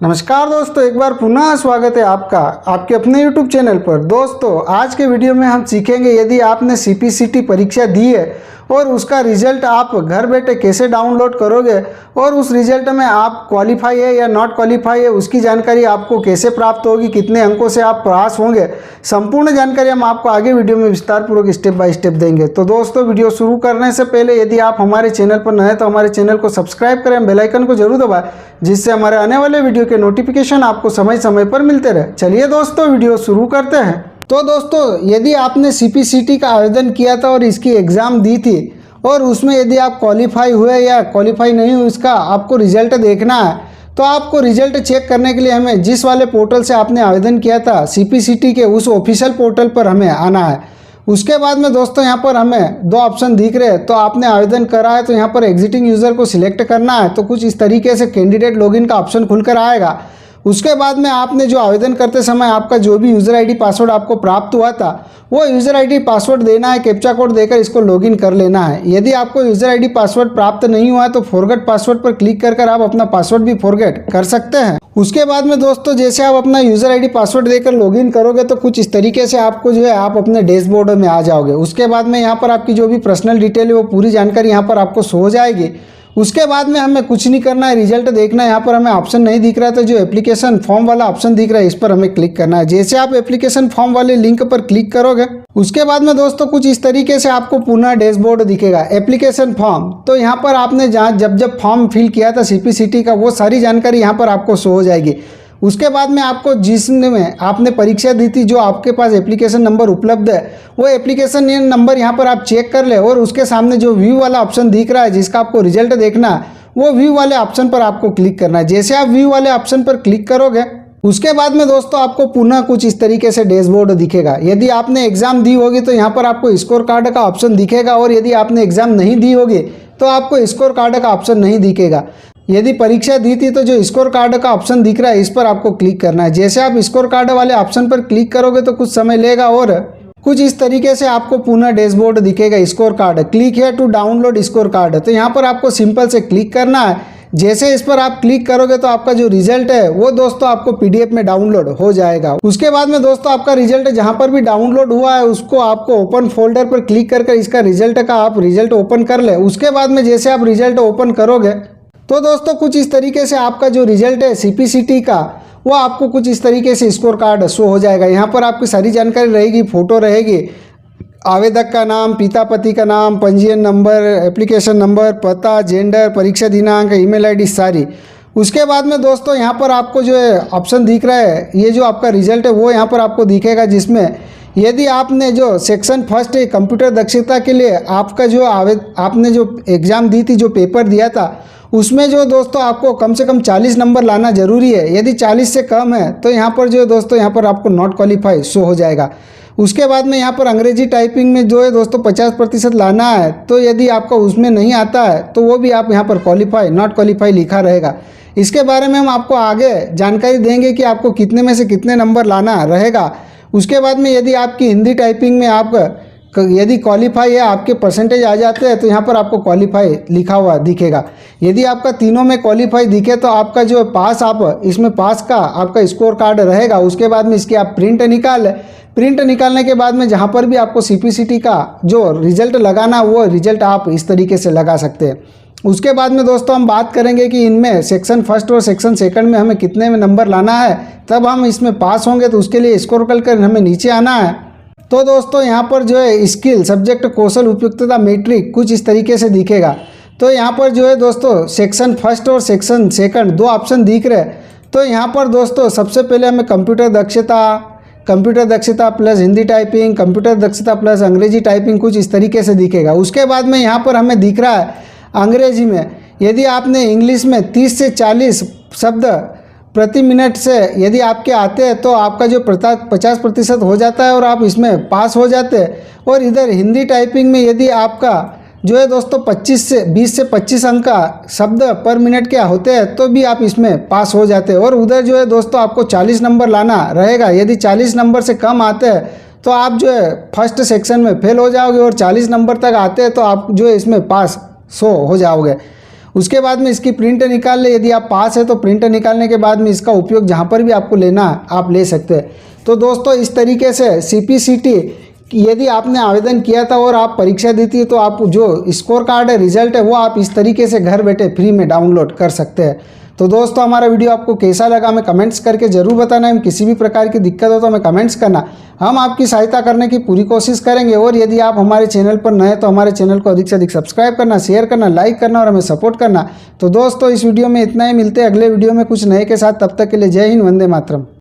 नमस्कार दोस्तों, एक बार पुनः स्वागत है आपका आपके अपने YouTube चैनल पर। दोस्तों, आज के वीडियो में हम सीखेंगे यदि आपने CPCT परीक्षा दी है और उसका रिजल्ट आप घर बैठे कैसे डाउनलोड करोगे और उस रिजल्ट में आप क्वालिफाई है या नॉट क्वालिफाई है उसकी जानकारी आपको कैसे प्राप्त होगी, कितने अंकों से आप पास होंगे, संपूर्ण जानकारी हम आपको आगे वीडियो में विस्तारपूर्वक स्टेप बाय स्टेप देंगे। तो दोस्तों, वीडियो शुरू करने से पहले यदि आप हमारे चैनल पर नए हैं तो हमारे चैनल को सब्सक्राइब करें, बेल आइकन को जरूर दबाएं जिससे हमारे आने वाले वीडियो के नोटिफिकेशन आपको समय समय पर मिलते रहे। चलिए दोस्तों, वीडियो शुरू करते हैं। तो दोस्तों, यदि आपने CPCT का आवेदन किया था और इसकी एग्ज़ाम दी थी और उसमें यदि आप क्वालिफाई हुए या क्वालिफाई नहीं हुए इसका आपको रिजल्ट देखना है, तो आपको रिजल्ट चेक करने के लिए हमें जिस वाले पोर्टल से आपने आवेदन किया था CPCT के, उस ऑफिशियल पोर्टल पर हमें आना है। उसके बाद में दोस्तों यहाँ पर हमें दो ऑप्शन दिख रहे हैं। तो आपने आवेदन करा है तो यहाँ पर एग्जिटिंग यूज़र को सिलेक्ट करना है, तो कुछ इस तरीके से कैंडिडेट लॉगिन का ऑप्शन खुलकर आएगा। उसके बाद में आपने जो आवेदन करते समय आपका जो भी यूज़र आईडी पासवर्ड आपको प्राप्त हुआ था वो यूज़र आईडी पासवर्ड देना है, कैप्चा कोड देकर इसको लॉगिन कर लेना है। यदि आपको यूज़र आईडी पासवर्ड प्राप्त नहीं हुआ है तो फॉरगेट पासवर्ड पर क्लिक कर आप अपना पासवर्ड भी फॉरगेट कर सकते हैं। उसके बाद में दोस्तों, जैसे आप अपना यूज़र आईडी पासवर्ड देकर लॉगिन करोगे तो कुछ इस तरीके से आपको जो है आप अपने डैशबोर्ड में आ जाओगे। उसके बाद में यहाँ पर आपकी जो भी पर्सनल डिटेल है वो पूरी जानकारी यहाँ पर आपको शो हो जाएगी। उसके बाद में हमें कुछ नहीं करना है, रिजल्ट देखना है। यहाँ पर हमें ऑप्शन नहीं दिख रहा था, जो एप्लीकेशन फॉर्म वाला ऑप्शन दिख रहा है इस पर हमें क्लिक करना है। जैसे आप एप्लीकेशन फॉर्म वाले लिंक पर क्लिक करोगे उसके बाद में दोस्तों कुछ इस तरीके से आपको पुनः डैशबोर्ड दिखेगा, एप्लीकेशन फॉर्म। तो यहाँ पर आपने जहाँ जब फॉर्म फिल किया था CPCT का वो सारी जानकारी यहाँ पर आपको शो हो जाएगी। उसके बाद में आपको जिसमें आपने परीक्षा दी थी, जो आपके पास एप्लीकेशन नंबर उपलब्ध है, वो एप्लीकेशन नंबर यहाँ पर आप चेक कर ले और उसके सामने जो व्यू वाला ऑप्शन दिख रहा है जिसका आपको रिजल्ट देखना है, वो व्यू वाले ऑप्शन पर आपको क्लिक करना है। जैसे आप व्यू वाले ऑप्शन पर क्लिक करोगे उसके बाद में दोस्तों आपको पुनः कुछ इस तरीके से डैशबोर्ड दिखेगा। यदि आपने एग्जाम दी होगी तो यहाँ पर आपको स्कोर कार्ड का ऑप्शन दिखेगा और यदि आपने एग्जाम नहीं दी होगी तो आपको स्कोर कार्ड का ऑप्शन नहीं दिखेगा। यदि परीक्षा दी थी तो जो स्कोर कार्ड का ऑप्शन दिख रहा है इस पर आपको क्लिक करना है। जैसे आप स्कोर कार्ड वाले ऑप्शन पर क्लिक करोगे तो कुछ समय लेगा और कुछ इस तरीके से आपको पुनः डैशबोर्ड दिखेगा, score card. Click here to download score card, तो यहाँ पर आपको सिंपल से क्लिक करना है। जैसे इस पर आप क्लिक करोगे तो आपका जो रिजल्ट है वो दोस्तों आपको PDF में डाउनलोड हो जाएगा। उसके बाद में दोस्तों आपका रिजल्ट जहाँ पर भी डाउनलोड हुआ है उसको आपको ओपन फोल्डर पर क्लिक करके इसका रिजल्ट का आप रिजल्ट ओपन कर ले। उसके बाद में जैसे आप रिजल्ट ओपन करोगे तो दोस्तों कुछ इस तरीके से आपका जो रिजल्ट है CPCT का वो आपको कुछ इस तरीके से स्कोर कार्ड शो हो जाएगा। यहाँ पर आपकी सारी जानकारी रहेगी, फोटो रहेगी, आवेदक का नाम, पिता पति का नाम, पंजीयन नंबर, एप्लीकेशन नंबर, पता, जेंडर, परीक्षा दिनांक, ईमेल आईडी सारी। उसके बाद में दोस्तों यहाँ पर आपको जो है ऑप्शन दिख रहा है, ये जो आपका रिजल्ट है वो यहाँ पर आपको दिखेगा, जिसमें यदि आपने जो सेक्शन फर्स्ट कंप्यूटर दक्षता के लिए आपका जो आपने जो एग्ज़ाम दी थी, जो पेपर दिया था, उसमें जो दोस्तों आपको कम से कम 40 नंबर लाना जरूरी है। यदि 40 से कम है तो यहाँ पर जो है दोस्तों यहाँ पर आपको नॉट क्वालिफाई शो हो जाएगा। उसके बाद में यहाँ पर अंग्रेजी टाइपिंग में जो है दोस्तों 50% लाना है, तो यदि आपका उसमें नहीं आता है तो वो भी आप यहाँ पर क्वालिफाई नॉट क्वालिफाई लिखा रहेगा। इसके बारे में हम आपको आगे जानकारी देंगे कि आपको कितने में से कितने नंबर लाना रहेगा। उसके बाद में यदि आपकी हिंदी टाइपिंग में आप यदि क्वालिफाई है, आपके परसेंटेज आ जाते हैं तो यहाँ पर आपको क्वालिफाई लिखा हुआ दिखेगा। यदि आपका तीनों में क्वालिफाई दिखे तो आपका जो पास, आप इसमें पास का आपका स्कोर कार्ड रहेगा। उसके बाद में इसकी आप प्रिंट निकालने के बाद में जहाँ पर भी आपको CPCT का जो रिजल्ट लगाना वो रिजल्ट आप इस तरीके से लगा सकते हैं। उसके बाद में दोस्तों हम बात करेंगे कि इनमें सेक्शन फर्स्ट और सेक्शन सेकंड में हमें कितने में नंबर लाना है, तब हम इसमें पास होंगे। तो उसके लिए स्कोर कर हमें नीचे आना है। तो दोस्तों यहाँ पर जो है स्किल, सब्जेक्ट, कौशल, उपयुक्तता, मैट्रिक कुछ इस तरीके से दिखेगा। तो यहाँ पर जो है दोस्तों सेक्शन फर्स्ट और सेक्शन सेकंड दो ऑप्शन दिख रहे हैं। तो यहाँ पर दोस्तों सबसे पहले हमें कंप्यूटर दक्षता प्लस हिंदी टाइपिंग, कंप्यूटर दक्षता प्लस अंग्रेजी टाइपिंग कुछ इस तरीके से दिखेगा। उसके बाद में यहाँ पर हमें दिख रहा है अंग्रेजी में, यदि आपने इंग्लिश में 30 से 40 शब्द प्रति मिनट से यदि आपके आते हैं तो आपका जो 50% हो जाता है और आप इसमें पास हो जाते हैं। और इधर हिंदी टाइपिंग में यदि आपका जो है दोस्तों 20 से 25 अंक का शब्द पर मिनट के होते हैं तो भी आप इसमें पास हो जाते हैं। और उधर जो है दोस्तों आपको 40 नंबर लाना रहेगा। यदि 40 नंबर से कम आते हैं तो आप जो है फर्स्ट सेक्शन में फेल हो जाओगे और 40 नंबर तक आते हैं तो आप जो है इसमें पास हो जाओगे। उसके बाद में इसकी प्रिंट निकाल ले। यदि आप पास है तो प्रिंट निकालने के बाद में इसका उपयोग जहाँ पर भी आपको लेना है आप ले सकते हैं। तो दोस्तों इस तरीके से CPCT यदि आपने आवेदन किया था और आप परीक्षा दी थी तो आप जो स्कोर कार्ड है, रिजल्ट है, वो आप इस तरीके से घर बैठे फ्री में डाउनलोड कर सकते हैं। तो दोस्तों हमारा वीडियो आपको कैसा लगा हमें कमेंट्स करके ज़रूर बताना। हम किसी भी प्रकार की दिक्कत हो तो हमें कमेंट्स करना, हम आपकी सहायता करने की पूरी कोशिश करेंगे। और यदि आप हमारे चैनल पर नए तो हमारे चैनल को अधिक से अधिक सब्सक्राइब करना, शेयर करना, लाइक करना और हमें सपोर्ट करना। तो दोस्तों इस वीडियो में इतना ही, मिलते हैं अगले वीडियो में कुछ नए के साथ। तब तक के लिए जय हिंद, वंदे मातरम।